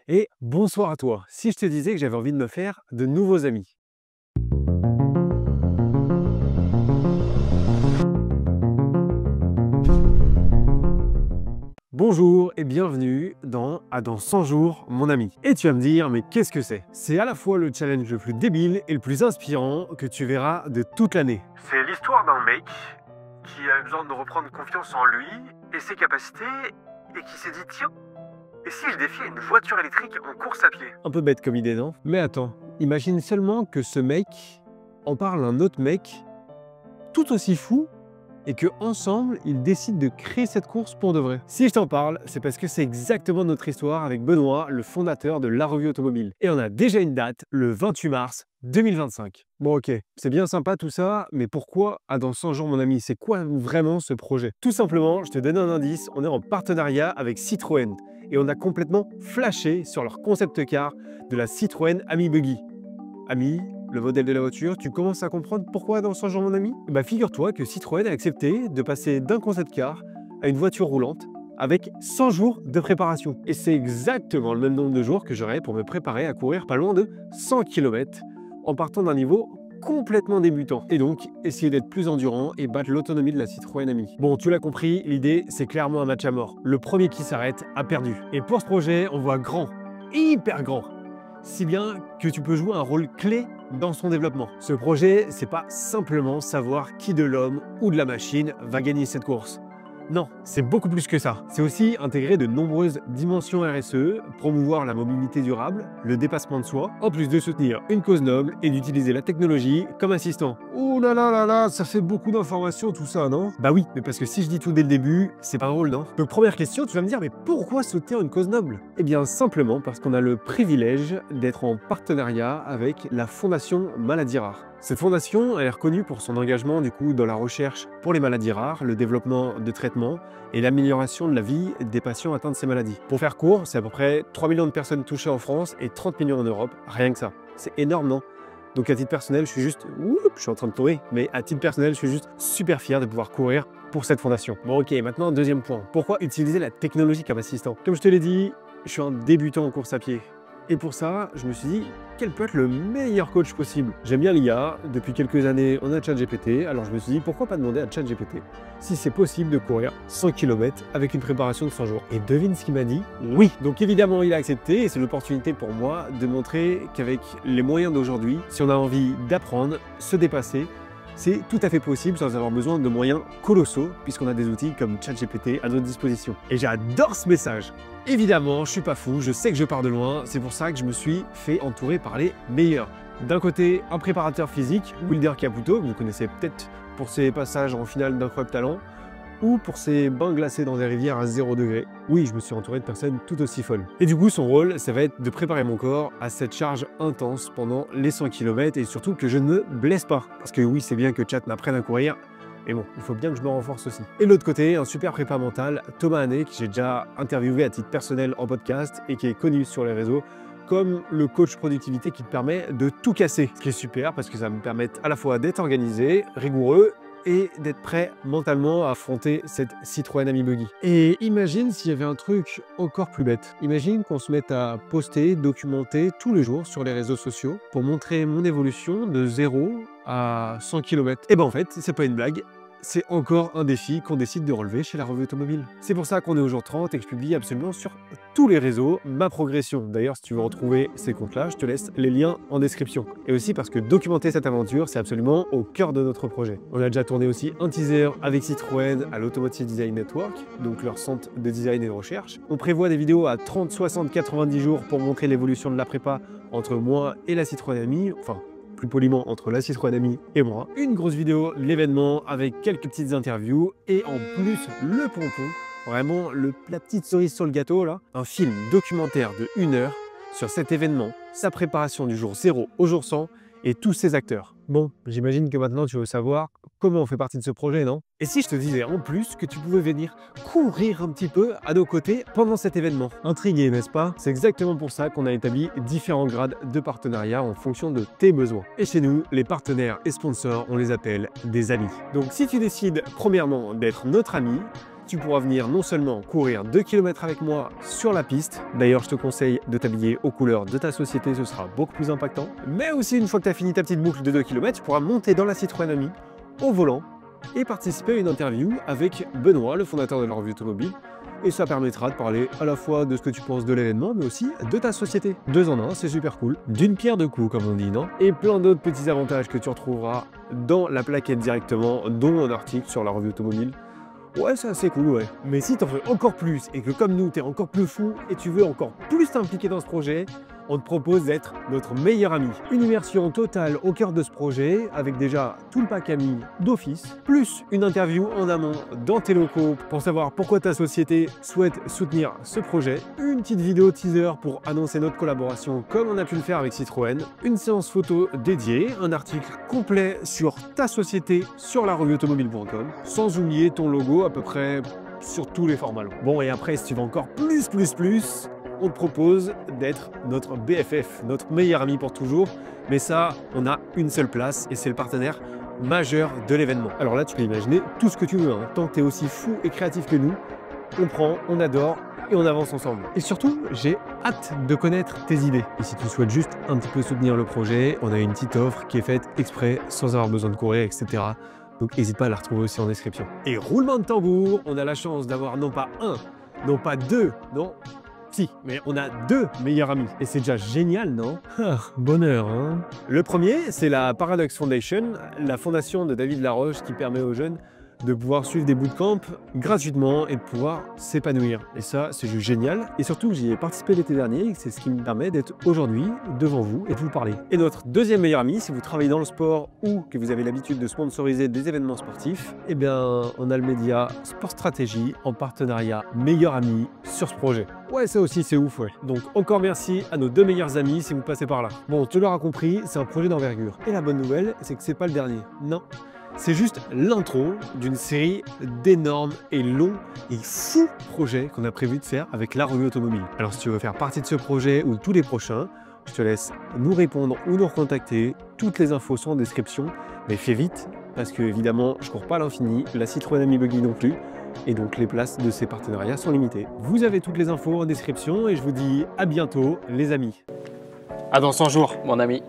Et bonsoir à toi. Si je te disais que j'avais envie de me faire de nouveaux amis. Bonjour et bienvenue dans 100 jours, mon ami. Et tu vas me dire, mais qu'est-ce que c'est? C'est à la fois le challenge le plus débile et le plus inspirant que tu verras de toute l'année. C'est l'histoire d'un mec qui a besoin de reprendre confiance en lui et ses capacités et qui s'est dit, tiens, et si je défiais une voiture électrique en course à pied? Un peu bête comme idée, non? Mais attends, imagine seulement que ce mec en parle à un autre mec tout aussi fou et que ensemble ils décident de créer cette course pour de vrai. Si je t'en parle, c'est parce que c'est exactement notre histoire avec Benoît, le fondateur de La Revue Automobile. Et on a déjà une date, le 28 mars 2025. Bon ok, c'est bien sympa tout ça, mais pourquoi dans 100 jours mon ami? C'est quoi vraiment ce projet? Tout simplement, je te donne un indice, on est en partenariat avec Citroën et on a complètement flashé sur leur concept car de la Citroën Ami Buggy. Ami, le modèle de la voiture, tu commences à comprendre pourquoi dans 100 jours mon ami? Bah figure-toi que Citroën a accepté de passer d'un concept car à une voiture roulante avec 100 jours de préparation. Et c'est exactement le même nombre de jours que j'aurai pour me préparer à courir pas loin de 100 km en partant d'un niveau complètement débutant. Et donc, essayer d'être plus endurant et battre l'autonomie de la Citroën Ami. Bon, tu l'as compris, l'idée, c'est clairement un match à mort. Le premier qui s'arrête a perdu. Et pour ce projet, on voit grand, hyper grand. Si bien que tu peux jouer un rôle clé dans son développement. Ce projet, c'est pas simplement savoir qui de l'homme ou de la machine va gagner cette course. Non, c'est beaucoup plus que ça. C'est aussi intégrer de nombreuses dimensions RSE, promouvoir la mobilité durable, le dépassement de soi, en plus de soutenir une cause noble et d'utiliser la technologie comme assistant. Oh là là là là, ça fait beaucoup d'informations tout ça, non? Bah oui, mais parce que si je dis tout dès le début, c'est pas drôle, non? Donc première question, tu vas me dire, mais pourquoi soutenir une cause noble? Eh bien simplement parce qu'on a le privilège d'être en partenariat avec la Fondation Maladies Rares. Cette fondation, elle est reconnue pour son engagement du coup dans la recherche pour les maladies rares, le développement de traitements et l'amélioration de la vie des patients atteints de ces maladies. Pour faire court, c'est à peu près 3 millions de personnes touchées en France et 30 millions en Europe, rien que ça. C'est énorme, non? Donc à titre personnel, je suis juste, je suis en train de tomber, mais à titre personnel, je suis juste super fier de pouvoir courir pour cette fondation. Bon ok, maintenant deuxième point. Pourquoi utiliser la technologie comme assistant? Comme je te l'ai dit, je suis un débutant en course à pied. Et pour ça, je me suis dit, quel peut être le meilleur coach possible? J'aime bien l'IA, depuis quelques années, on a ChatGPT, alors je me suis dit, pourquoi pas demander à ChatGPT si c'est possible de courir 100 km avec une préparation de 100 jours. Et devine ce qu'il m'a dit? Oui! Donc évidemment, il a accepté, et c'est l'opportunité pour moi de montrer qu'avec les moyens d'aujourd'hui, si on a envie d'apprendre, se dépasser, c'est tout à fait possible sans avoir besoin de moyens colossaux, puisqu'on a des outils comme ChatGPT à notre disposition. Et j'adore ce message! Évidemment, je suis pas fou, je sais que je pars de loin, c'est pour ça que je me suis fait entourer par les meilleurs. D'un côté, un préparateur physique, Wilder Caputo, que vous connaissez peut-être pour ses passages en finale d'Incroyable Talent, ou pour ses bains glacés dans des rivières à 0 degré. Oui, je me suis entouré de personnes tout aussi folles. Et du coup, son rôle, ça va être de préparer mon corps à cette charge intense pendant les 100 km et surtout que je ne me blesse pas. Parce que oui, c'est bien que Chat m'apprenne à courir, mais bon, il faut bien que je me renforce aussi. Et de l'autre côté, un super prépa mental, Thomas Hannet, que j'ai déjà interviewé à titre personnel en podcast et qui est connu sur les réseaux comme le coach productivité qui te permet de tout casser. Ce qui est super parce que ça me permet à la fois d'être organisé, rigoureux et d'être prêt mentalement à affronter cette Citroën Ami Buggy. Et imagine s'il y avait un truc encore plus bête. Imagine qu'on se mette à poster, documenter tous les jours sur les réseaux sociaux pour montrer mon évolution de 0 à 100 km. Et ben en fait, c'est pas une blague. C'est encore un défi qu'on décide de relever chez La Revue Automobile. C'est pour ça qu'on est au jour 30 et que je publie absolument sur tous les réseaux ma progression. D'ailleurs, si tu veux retrouver ces comptes-là, je te laisse les liens en description. Et aussi parce que documenter cette aventure, c'est absolument au cœur de notre projet. On a déjà tourné aussi un teaser avec Citroën à l'Automotive Design Network, donc leur centre de design et de recherche. On prévoit des vidéos à 30, 60, 90 jours pour montrer l'évolution de la prépa entre moi et la Citroën Ami, enfin, plus poliment entre la Citroën Ami et moi. Une grosse vidéo de l'événement avec quelques petites interviews et en plus le pompon, vraiment la petite cerise sur le gâteau là, un film documentaire de 1 heure sur cet événement, sa préparation du jour 0 au jour 100 et tous ses acteurs. Bon, j'imagine que maintenant tu veux savoir comment on fait partie de ce projet, non? Et si je te disais en plus que tu pouvais venir courir un petit peu à nos côtés pendant cet événement? Intrigué, n'est-ce pas? C'est exactement pour ça qu'on a établi différents grades de partenariat en fonction de tes besoins. Et chez nous, les partenaires et sponsors, on les appelle des amis. Donc si tu décides premièrement d'être notre ami, tu pourras venir non seulement courir 2 km avec moi sur la piste, d'ailleurs je te conseille de t'habiller aux couleurs de ta société, ce sera beaucoup plus impactant, mais aussi une fois que tu as fini ta petite boucle de 2 km, tu pourras monter dans la Citroën Ami au volant et participer à une interview avec Benoît, le fondateur de la revue automobile. Et ça permettra de parler à la fois de ce que tu penses de l'événement, mais aussi de ta société. 2 en 1, c'est super cool. D'une pierre deux coups, comme on dit, non? Et plein d'autres petits avantages que tu retrouveras dans la plaquette directement, dont un article sur la revue automobile. Ouais, c'est assez cool, ouais. Mais si t'en veux encore plus, et que comme nous, t'es encore plus fou, et tu veux encore plus t'impliquer dans ce projet, on te propose d'être notre meilleur ami. Une immersion totale au cœur de ce projet, avec déjà tout le pack ami d'office, plus une interview en amont dans tes locaux pour savoir pourquoi ta société souhaite soutenir ce projet, une petite vidéo teaser pour annoncer notre collaboration comme on a pu le faire avec Citroën, une séance photo dédiée, un article complet sur ta société sur la revue automobile.com, sans oublier ton logo à peu près sur tous les formats longs. Bon, et après, si tu veux encore plus, on te propose d'être notre BFF, notre meilleur ami pour toujours. Mais ça, on a une seule place et c'est le partenaire majeur de l'événement. Alors là, tu peux imaginer tout ce que tu veux, hein. Tant que tu es aussi fou et créatif que nous, on prend, on adore et on avance ensemble. Et surtout, j'ai hâte de connaître tes idées. Et si tu souhaites juste un petit peu soutenir le projet, on a une petite offre qui est faite exprès sans avoir besoin de courir, etc. Donc n'hésite pas à la retrouver aussi en description. Et roulement de tambour, on a la chance d'avoir non pas un, non pas deux, non, si, mais on a 2 meilleurs amis. Et c'est déjà génial, non? Ah, bonheur, hein? Le premier, c'est la Paradox Foundation, la fondation de David Laroche qui permet aux jeunes de pouvoir suivre des bootcamps gratuitement et de pouvoir s'épanouir. Et ça, c'est juste génial. Et surtout, j'y ai participé l'été dernier et c'est ce qui me permet d'être aujourd'hui devant vous et de vous parler. Et notre deuxième meilleur ami, si vous travaillez dans le sport ou que vous avez l'habitude de sponsoriser des événements sportifs, eh bien, on a le média Sport Stratégie en partenariat meilleur ami sur ce projet. Ouais, ça aussi, c'est ouf, ouais. Donc, encore merci à nos 2 meilleurs amis si vous passez par là. Bon, tu l'auras compris, c'est un projet d'envergure. Et la bonne nouvelle, c'est que c'est pas le dernier. Non. C'est juste l'intro d'une série d'énormes et longs et fous projets qu'on a prévu de faire avec la revue automobile. Alors si tu veux faire partie de ce projet ou de tous les prochains, je te laisse nous répondre ou nous recontacter. Toutes les infos sont en description, mais fais vite parce que évidemment je cours pas à l'infini, la Citroën Ami Buggy non plus, et donc les places de ces partenariats sont limitées. Vous avez toutes les infos en description et je vous dis à bientôt les amis. À dans 100 jours, mon ami.